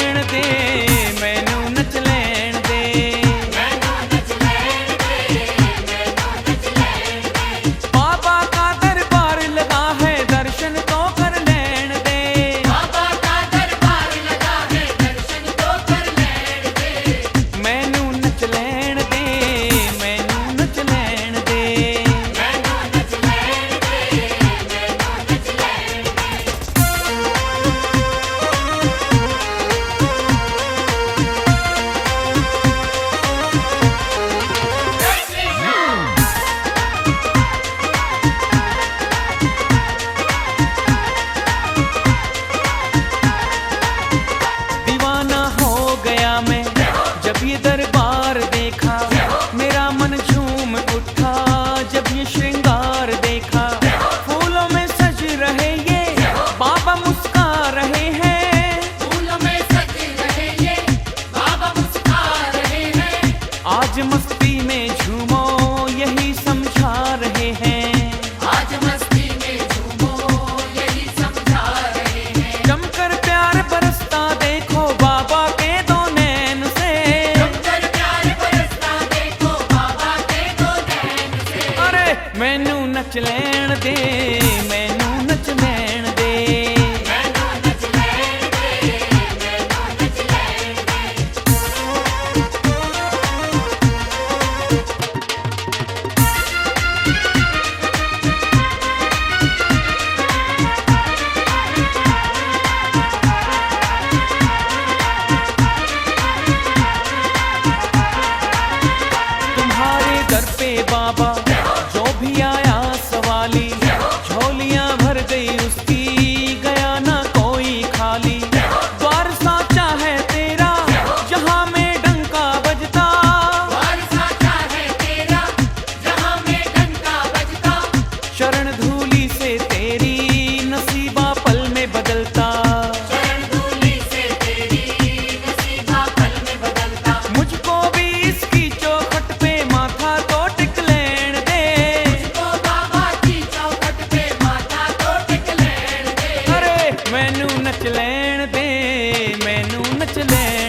ਲੈਣ ਦੇ ਮੈਨੂੰ ਨਚ ਲੈਣ ਦੇ बाबा का दरबार लगा है दर्शन तो कर लेण दे मैनू नच लेण दे मैनू नच लेण दे दीवाना हो गया मैं जब ये दरबार देखा मेरा मन झूम उठा जब ये श्रृंगार देखा फूलों में सज रहे ये बाबा मुस्का रहे हैं आज मस्ती में झूमो यही समझा रहे हैं जमकर प्यार बरसता देखो बाबा के दो नैन से अरे मैनू नच लेण दे मैनू नच लेण दे तुम्हारे दर पे बाबा जो भी आया सवाली झोलियां भर गई उसकी गया ना कोई खाली द्वार साचा है तेरा जहां में डंका बजता शरण धूली से तेरी नसीबा पल में बदलता मुझको भी इसकी चौखट पे माथा तो टिक लेण दे अरे मैनू नच लेण दे मैनू नच लेण